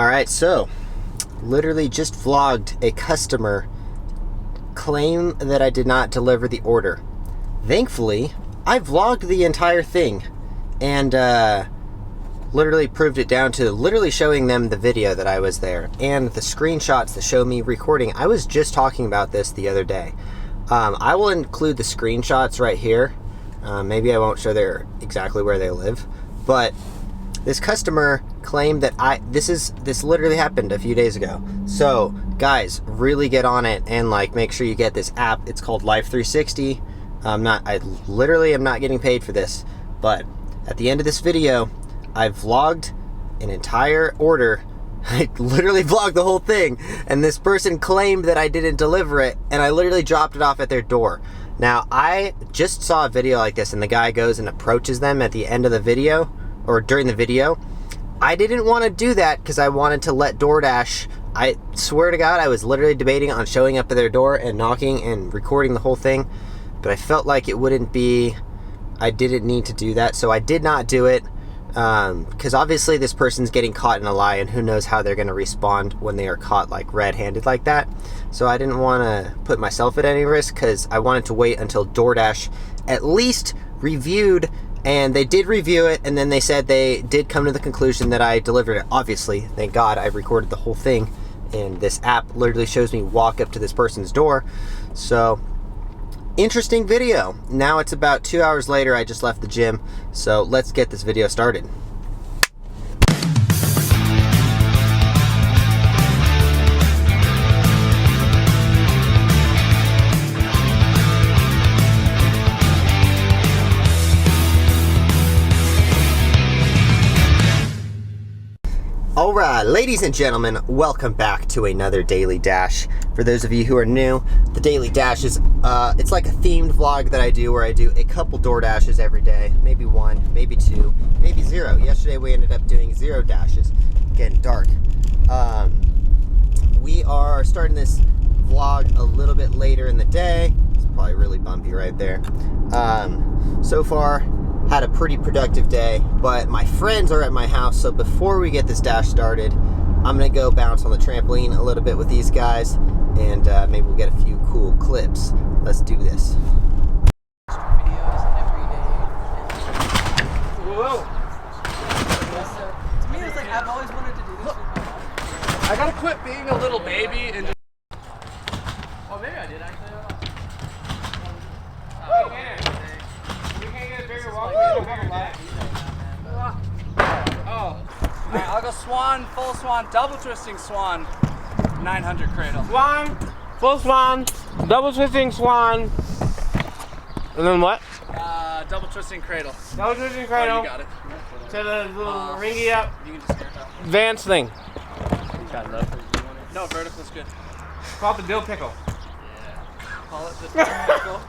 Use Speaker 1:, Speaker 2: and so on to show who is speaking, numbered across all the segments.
Speaker 1: Alright, so literally just vlogged a customer claim that I did not deliver the order. Thankfully, I vlogged the entire thing and literally proved it down to literally showing them the video that I was there and the screenshots that show me recording. I was just talking about this the other day. I will include the screenshots right here. Maybe I won't show exactly where they live, but this customer claimed that this literally happened a few days ago. So guys, really get on it and make sure you get this app. It's called Life 360. I literally am not getting paid for this, but at the end of this video, I vlogged an entire order. I literally vlogged the whole thing, and this person claimed that I didn't deliver it, and I literally dropped it off at their door. Now, I just saw a video like this, and the guy goes and approaches them at the end of the video, or during the video. I didn't want to do that because I wanted to let Doordash, I swear to God, I was literally debating on showing up at their door and knocking and recording the whole thing, but I felt like it wouldn't be, I didn't need to do that, so I did not do it. Because obviously this person's getting caught in a lie, and who knows how they're going to respond when they are caught red-handed like that. So I didn't want to put myself at any risk because I wanted to wait until Doordash at least reviewed, and they did review it, and then they said they did come to the conclusion that I delivered it. Obviously, thank God, I recorded the whole thing, and this app literally shows me walk up to this person's door. So interesting video. Now it's about 2 hours later. I just left the gym, so let's get this video started. Alright, ladies and gentlemen, welcome back to another Daily Dash. For those of you who are new, the Daily Dash is, it's like a themed vlog that I do where I do a couple door dashes every day. Maybe one, maybe two, maybe zero. Yesterday we ended up doing 0 dashes. Getting dark. We are starting this vlog a little bit later in the day. It's probably really bumpy right there. So far, had a pretty productive day, but my friends are at my house, so before we get this dash started, I'm gonna go bounce on the trampoline a little bit with these guys, and maybe we'll get a few cool clips. Let's do this.
Speaker 2: Whoa! To me, it's like I've always wanted to do this. I gotta quit being a little baby and just. Oh, maybe I did actually. Alright, I'll go swan, full swan, double twisting swan, 900 cradle.
Speaker 3: Swan, full swan, double twisting swan, and then what?
Speaker 2: Double twisting cradle.
Speaker 3: Double twisting cradle.
Speaker 2: Oh, you got it.
Speaker 3: To the little ringy up.
Speaker 2: You can just stare at
Speaker 3: Advanced thing.
Speaker 2: No, vertical's good.
Speaker 3: Call it the dill pickle.
Speaker 2: Yeah. Call it the vertical.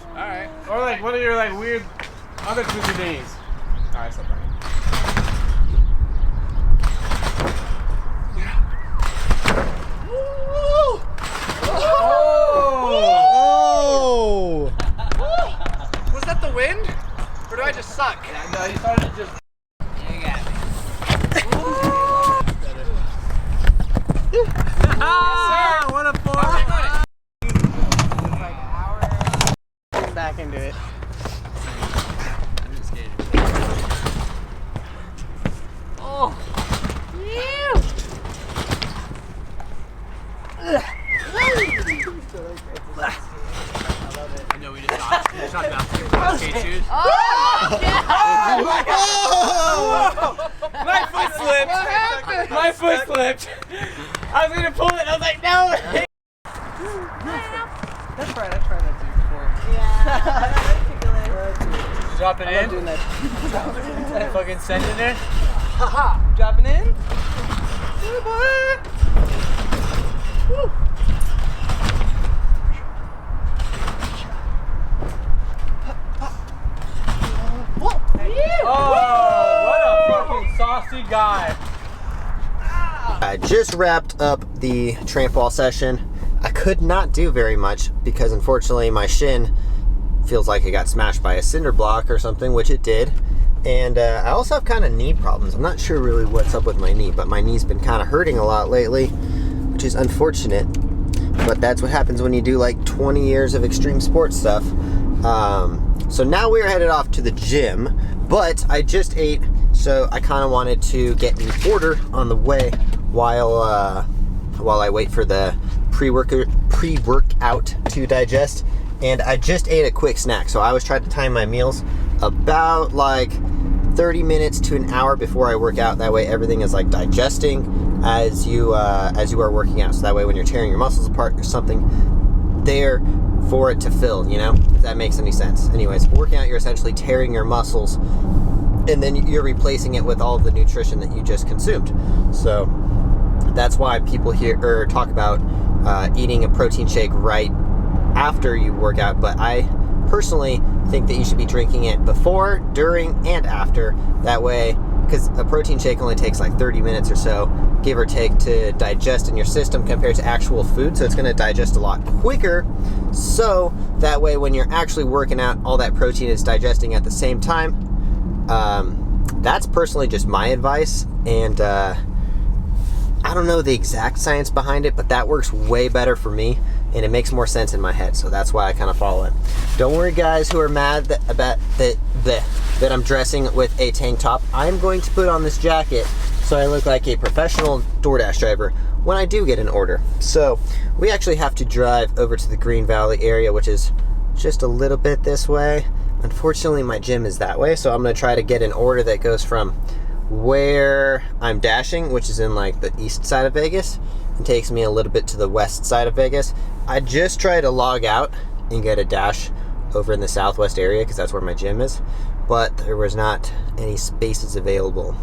Speaker 2: Alright.
Speaker 3: Or one of your weird other twisty things. Alright, stop that.
Speaker 1: Oh!
Speaker 2: Was that the wind? Or do I just suck?
Speaker 3: Yeah, no, you started to just.
Speaker 2: You got me.
Speaker 3: Ah, what a force! Back into it.
Speaker 2: Oh! I know we just talked about skate shoes.
Speaker 3: Oh! My foot slipped. My foot slipped. I was gonna pull it. I was like, no.
Speaker 2: That's right. I tried that too before.
Speaker 3: Yeah. Drop it in.
Speaker 2: Doing that.
Speaker 3: Fucking send it in.
Speaker 2: Haha. Dropping in. Woo.
Speaker 3: Oh, what a fucking saucy guy.
Speaker 1: I just wrapped up the tramp session. I could not do very much because unfortunately my shin feels like it got smashed by a cinder block or something, which it did. And I also have kind of knee problems. I'm not sure really what's up with my knee, but my knee's been kind of hurting a lot lately, which is unfortunate. But that's what happens when you do like 20 years of extreme sports stuff. So now we're headed off to the gym, but I just ate, so I kind of wanted to get an order on the way while I wait for the pre-workout to digest. And I just ate a quick snack, so I always try to time my meals about like 30 minutes to an hour before I work out. That way everything is like digesting as you are working out. So that way when you're tearing your muscles apart, there's something there for it to fill, you know, if that makes any sense. Anyways, working out, you're essentially tearing your muscles, and then you're replacing it with all of the nutrition that you just consumed. So that's why people talk about eating a protein shake right after you work out, but I personally think that you should be drinking it before, during, and after. That way, because a protein shake only takes like 30 minutes or so, give or take, to digest in your system compared to actual food, so it's going to digest a lot quicker. So that way when you're actually working out, all that protein is digesting at the same time. That's personally just my advice, and I don't know the exact science behind it, but that works way better for me, and it makes more sense in my head, so that's why I kind of follow it. Don't worry, guys who are mad that I'm dressing with a tank top. I'm going to put on this jacket so I look like a professional Doordash driver when I do get an order. So we actually have to drive over to the Green Valley area, which is just a little bit this way. Unfortunately, my gym is that way, so I'm going to try to get an order that goes from where I'm dashing, which is in like the east side of Vegas, and takes me a little bit to the west side of Vegas. I just tried to log out and get a dash over in the southwest area because that's where my gym is, but there was not any spaces available.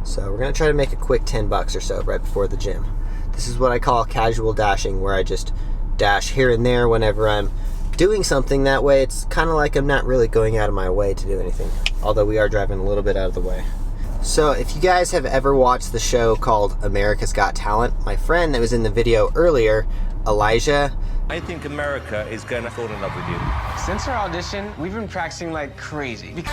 Speaker 1: So we're gonna try to make a quick 10 bucks or so right before the gym. This is what I call casual dashing, where I just dash here and there whenever I'm doing something. That way it's kind of like I'm not really going out of my way to do anything, although we are driving a little bit out of the way. So if you guys have ever watched the show called America's Got Talent, my friend that was in the video earlier, Elijah,
Speaker 4: I think America is gonna fall in love with you.
Speaker 3: Since our audition, we've been practicing like crazy.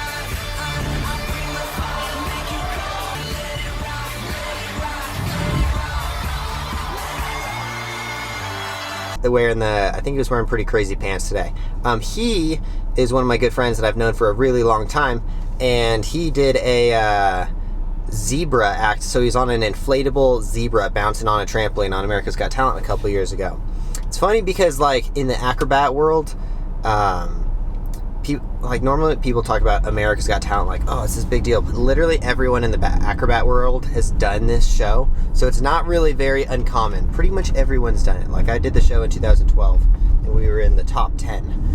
Speaker 1: I think he was wearing pretty crazy pants today. He is one of my good friends that I've known for a really long time, and he did a zebra act. So he's on an inflatable zebra bouncing on a trampoline on America's Got Talent a couple years ago. It's funny because like in the acrobat world, normally people talk about America's Got Talent like, oh, it's this big deal, but literally everyone in the acrobat world has done this show, so it's not really very uncommon. Pretty much everyone's done it. Like I did the show in 2012, and we were in the top 10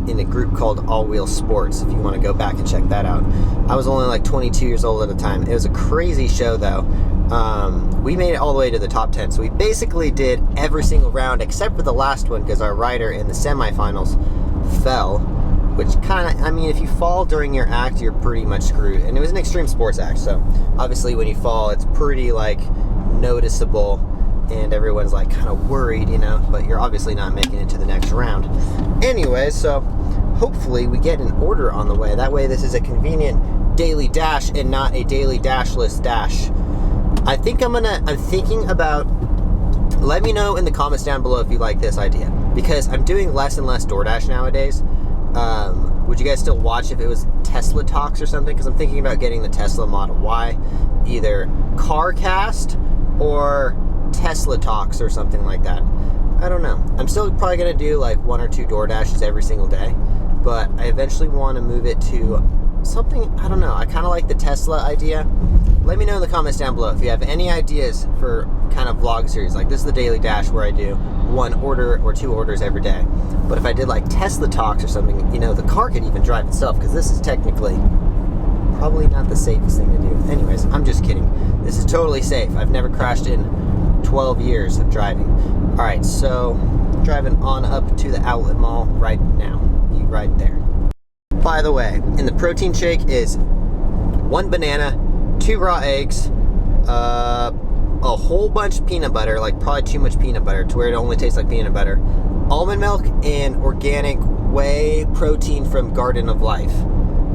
Speaker 1: in a group called All Wheel Sports, if you want to go back and check that out. I was only like 22 years old at the time. It was a crazy show though. We made it all the way to the top 10, so we basically did every single round except for the last one because our rider in the semifinals fell, which kind of, I mean, if you fall during your act, you're pretty much screwed. And it was an extreme sports act, so obviously when you fall, it's pretty like noticeable, and everyone's like kind of worried, you know, but you're obviously not making it to the next round. Anyway, so hopefully we get an order on the way. That way this is a convenient daily dash and not a daily dashless dash. I'm thinking about, let me know in the comments down below if you like this idea, because I'm doing less and less Doordash nowadays. Would you guys still watch if it was Tesla Talks or something? Because I'm thinking about getting the Tesla Model Y, either CarCast or Tesla Talks or something like that. I don't know. I'm still probably going to do like 1 or 2 DoorDashes every single day, but I eventually want to move it to something, I don't know. I kind of like the Tesla idea. Let me know in the comments down below if you have any ideas for kind of vlog series. Like this is the Daily Dash where I do 1 order or 2 orders every day. But if I did like Tesla Talks or something, you know, the car could even drive itself, because this is technically probably not the safest thing to do. Anyways, I'm just kidding. This is totally safe. I've never crashed in 12 years of driving. Alright, so driving on up to the outlet mall right now. Right there. By the way, in the protein shake is 1 banana, 2 raw eggs, a whole bunch of peanut butter, like probably too much peanut butter to where it only tastes like peanut butter, almond milk, and organic whey protein from Garden of Life.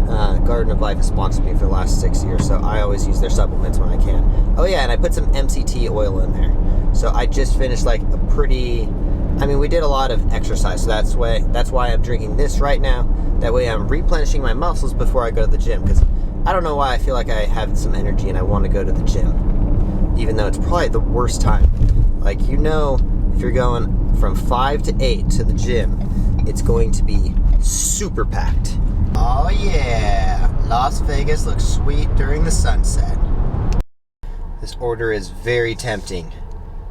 Speaker 1: Garden of Life has sponsored me for the last 6 years, so I always use their supplements when I can. Oh yeah, and I put some MCT oil in there. So I just finished like a pretty, I mean, we did a lot of exercise, so that's why I'm drinking this right now. That way I'm replenishing my muscles before I go to the gym, because I don't know why I feel like I have some energy and I want to go to the gym, even though it's probably the worst time. Like, you know, if you're going from 5 to 8 to the gym, it's going to be super packed. Oh yeah, Las Vegas looks sweet during the sunset. This order is very tempting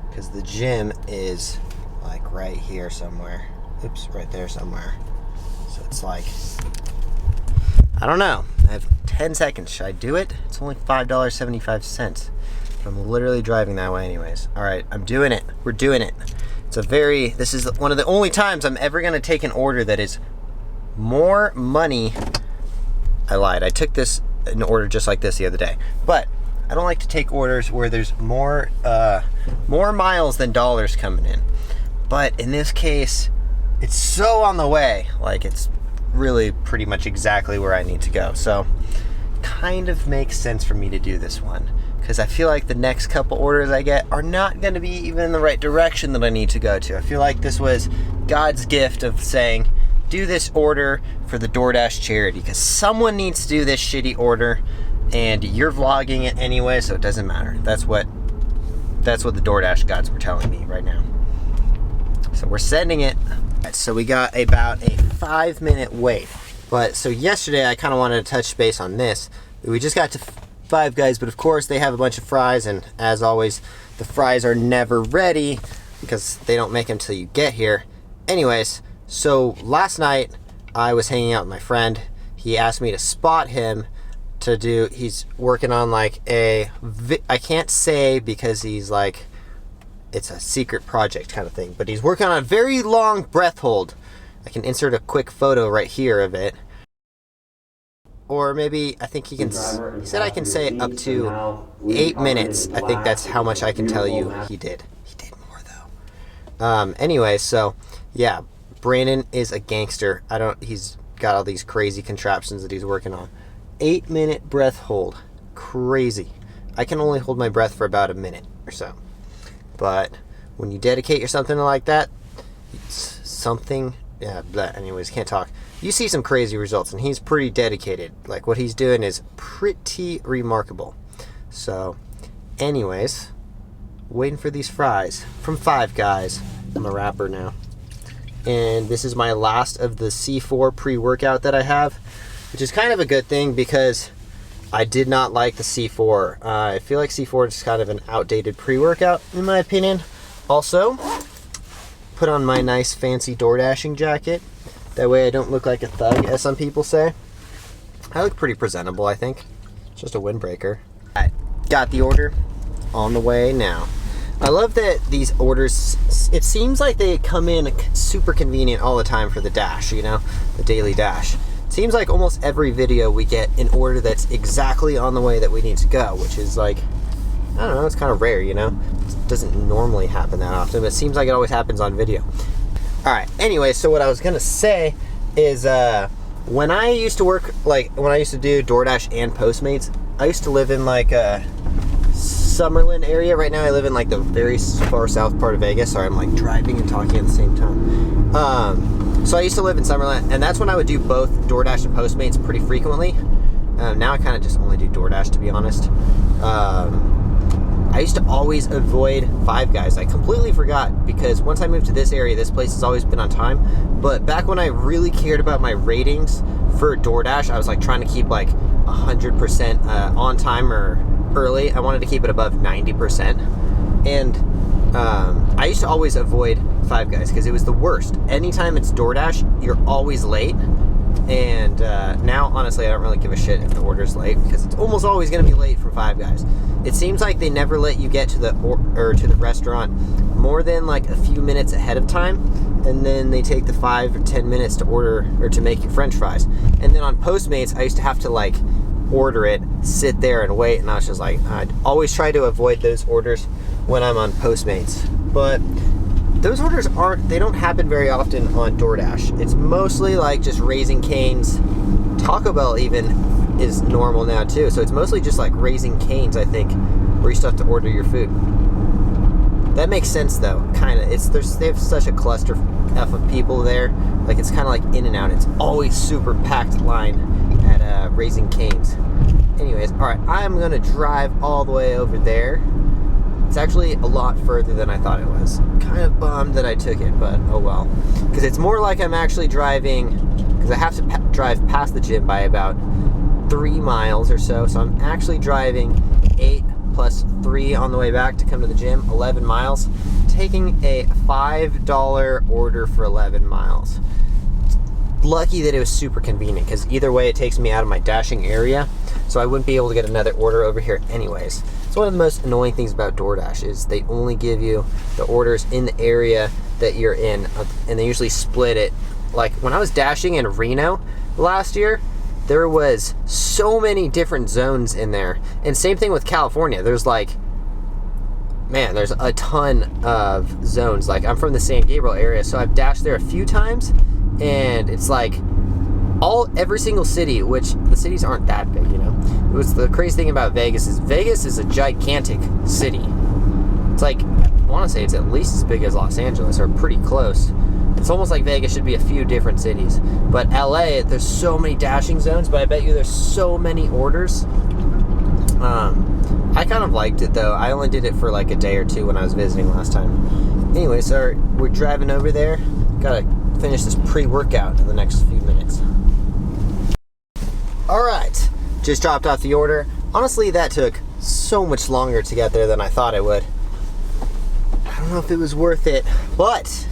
Speaker 1: because the gym is like right here somewhere. Oops, right there somewhere. So it's like, I don't know. I have 10 seconds. Should I do it? It's only $5.75. I'm literally driving that way anyways. All right, I'm doing it. We're doing it. This is one of the only times I'm ever gonna take an order that is more money. I lied. I took an order just like this the other day, but I don't like to take orders where there's more miles than dollars coming in. But in this case, it's so on the way. Like, it's really pretty much exactly where I need to go. So, kind of makes sense for me to do this one, because I feel like the next couple orders I get are not going to be even in the right direction that I need to go to. I feel like this was God's gift of saying, do this order for the Doordash charity, because someone needs to do this shitty order, and you're vlogging it anyway, so it doesn't matter. That's what the Doordash gods were telling me right now. So we're sending it. So we got about a 5-minute wait. But so yesterday I kind of wanted to touch base on this. We just got to Five Guys, but of course they have a bunch of fries, and as always, the fries are never ready because they don't make them till you get here. Anyways, so last night I was hanging out with my friend. He asked me to spot him to do, he's working on like I can't say because he's like, it's a secret project kind of thing, but he's working on a very long breath hold. I can insert a quick photo right here of it. Or maybe, I think he said I can say up to 8 minutes. I think that's how much I can tell you he did. He did more though. Anyway, so yeah, Brandon is a gangster. He's got all these crazy contraptions that he's working on. 8-minute breath hold. Crazy. I can only hold my breath for about a minute or so. But when you dedicate yourself something like that, it's something, yeah, but anyways, can't talk. You see some crazy results, and he's pretty dedicated. Like, what he's doing is pretty remarkable. So, anyways, waiting for these fries from Five Guys. I'm a rapper now. And this is my last of the C4 pre-workout that I have, which is kind of a good thing because I did not like the C4. I feel like C4 is kind of an outdated pre-workout, in my opinion. Also, put on my nice fancy Doordashing jacket. That way I don't look like a thug, as some people say. I look pretty presentable, I think. Just a windbreaker. I got the order on the way now. I love that these orders, it seems like they come in super convenient all the time for the dash, you know, the daily dash. It seems like almost every video we get an order that's exactly on the way that we need to go, which is like, I don't know, it's kind of rare, you know? It doesn't normally happen that often, but it seems like it always happens on video. Alright, anyway, so what I was gonna say is, when I used to work, like, when I used to do DoorDash and Postmates, I used to live in, like, Summerlin area. Right now I live in, like, the very far south part of Vegas. Sorry, I'm, like, driving and talking at the same time. So I used to live in Summerlin, and that's when I would do both DoorDash and Postmates pretty frequently. Now I kind of just only do DoorDash, to be honest. I used to always avoid Five Guys. I completely forgot because once I moved to this area, this place has always been on time. But back when I really cared about my ratings for DoorDash, I was like trying to keep like 100% on time or early. I wanted to keep it above 90%. And I used to always avoid Five Guys because it was the worst. Anytime it's DoorDash, you're always late. And now, honestly, I don't really give a shit if the order's late because it's almost always going to be late from Five Guys. It seems like they never let you get to the to the restaurant more than like a few minutes ahead of time, and then they take the 5 or 10 minutes to order or to make your French fries. And then on Postmates, I used to have to like order it, sit there and wait, and I was just like, I'd always try to avoid those orders when I'm on Postmates. But those orders they don't happen very often on DoorDash. It's mostly like just Raising Cane's, Taco Bell even is normal now too. So it's mostly just like Raising Cane's, I think, where you still have to order your food. That makes sense though, kind of. They have such a cluster of people there. Like it's kind of like in and out. It's always super packed line at Raising Cane's. Anyways, all right, I'm gonna drive all the way over there. It's actually a lot further than I thought it was. Kind of bummed that I took it, but oh well. Because it's more like I'm actually driving, because I have to drive past the gym by about 3 miles or so. So I'm actually driving 8 plus 3 on the way back to come to the gym, 11 miles. Taking a $5 order for 11 miles. Lucky that it was super convenient, because either way it takes me out of my dashing area, so I wouldn't be able to get another order over here anyways. It's one of the most annoying things about DoorDash is they only give you the orders in the area that you're in, and they usually split it. Like when I was dashing in Reno last year, there was so many different zones in there. And same thing with California. There's like, man, there's a ton of zones. Like I'm from the San Gabriel area, so I've dashed there a few times, and it's like every single city, which the cities aren't that big, you know. It was the crazy thing about Vegas is a gigantic city. It's like, I want to say it's at least as big as Los Angeles, or pretty close. It's almost like Vegas should be a few different cities. But LA, there's so many dashing zones, but I bet you there's so many orders. I kind of liked it though. I only did it for like a day or two when I was visiting last time. Anyway, so we're driving over there. Gotta finish this pre-workout in the next few minutes. Alright, just dropped off the order. Honestly, that took so much longer to get there than I thought it would. I don't know if it was worth it, but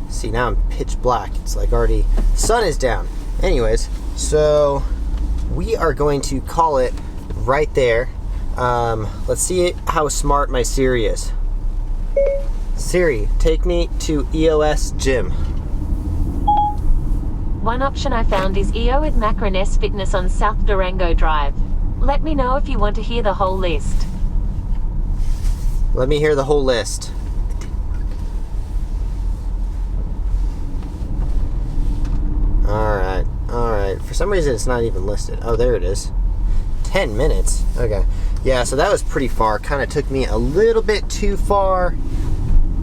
Speaker 1: see, now I'm pitch black. It's like already, the sun is down. Anyways, so we are going to call it right there. Let's see how smart my Siri is. Siri, take me to EOS Gym.
Speaker 5: One option I found is EO at Macroness Fitness on South Durango Drive. Let me know if you want to hear the whole list.
Speaker 1: Let me hear the whole list. Alright. For some reason it's not even listed. Oh, there it is. 10 minutes. Okay. Yeah, so that was pretty far. Kind of took me a little bit too far.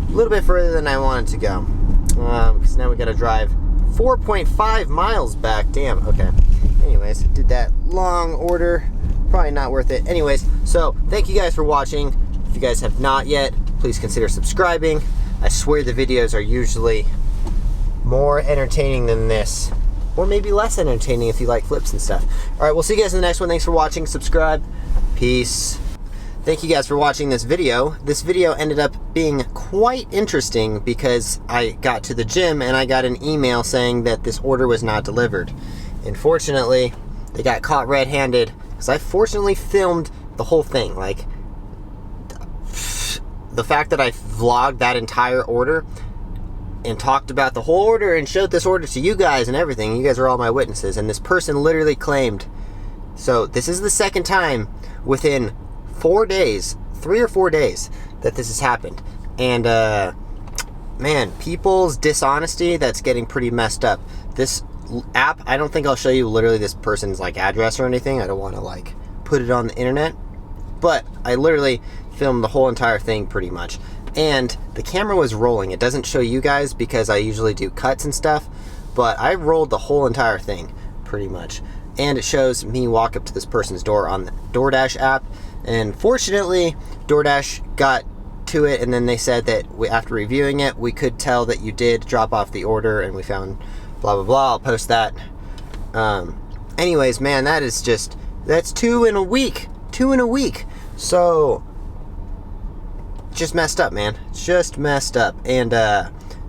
Speaker 1: A little bit further than I wanted to go. Because now we gotta drive 4.5 miles back. Damn, okay. Anyways, did that long order. Probably not worth it. Anyways, so thank you guys for watching. If you guys have not yet, please consider subscribing. I swear the videos are usually more entertaining than this. Or maybe less entertaining if you like flips and stuff. Alright, we'll see you guys in the next one. Thanks for watching. Subscribe. Peace. Thank you guys for watching this video. This video ended up being quite interesting because I got to the gym and I got an email saying that this order was not delivered. Unfortunately, they got caught red-handed because I fortunately filmed the whole thing. Like, the fact that I vlogged that entire order and talked about the whole order and showed this order to you guys and everything. You guys are all my witnesses. And this person literally claimed, so this is the second time within 4 days, 3 or 4 days, that this has happened. And man, people's dishonesty, that's getting pretty messed up. This app, I don't think I'll show you literally this person's like address or anything. I don't want to like put it on the internet, but I literally filmed the whole entire thing pretty much. And the camera was rolling. It doesn't show you guys because I usually do cuts and stuff, but I rolled the whole entire thing pretty much. And it shows me walk up to this person's door on the Doordash app. And fortunately, Doordash got to it, and then they said that after reviewing it, we could tell that you did drop off the order, and we found blah, blah, blah. I'll post that. Anyways, man, that's 2 in a week. 2 in a week. So, just messed up, man. Just messed up. And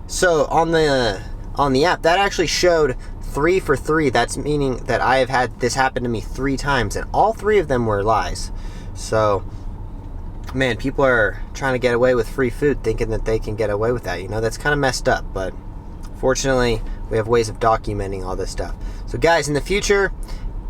Speaker 1: so on the app, that actually showed 3 for 3. That's meaning that I have had this happen to me 3 times, and all 3 of them were lies. So, man, people are trying to get away with free food, thinking that they can get away with that. You know, that's kind of messed up. But fortunately, we have ways of documenting all this stuff. So, guys, in the future,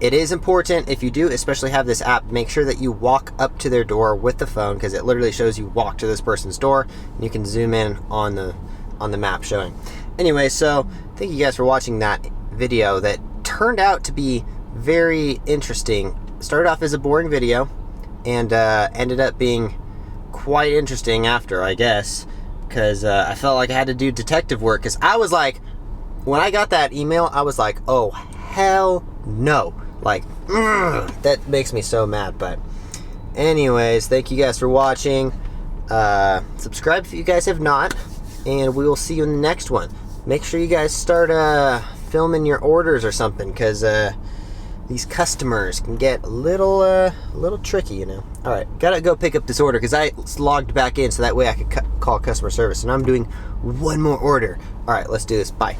Speaker 1: it is important, if you do especially have this app, make sure that you walk up to their door with the phone, because it literally shows you walk to this person's door, and you can zoom in on the map showing. Anyway, so thank you guys for watching that video that turned out to be very interesting. Started off as a boring video and ended up being quite interesting after, I guess, because I felt like I had to do detective work. Because I was like, when I got that email, I was like, oh, hell no. Like, that makes me so mad. But anyways, thank you guys for watching. Subscribe if you guys have not, and we will see you in the next one. Make sure you guys start filming your orders or something, because these customers can get a little tricky, you know. All right, gotta go pick up this order because I logged back in so that way I could call customer service, and I'm doing one more order. All right, let's do this. Bye.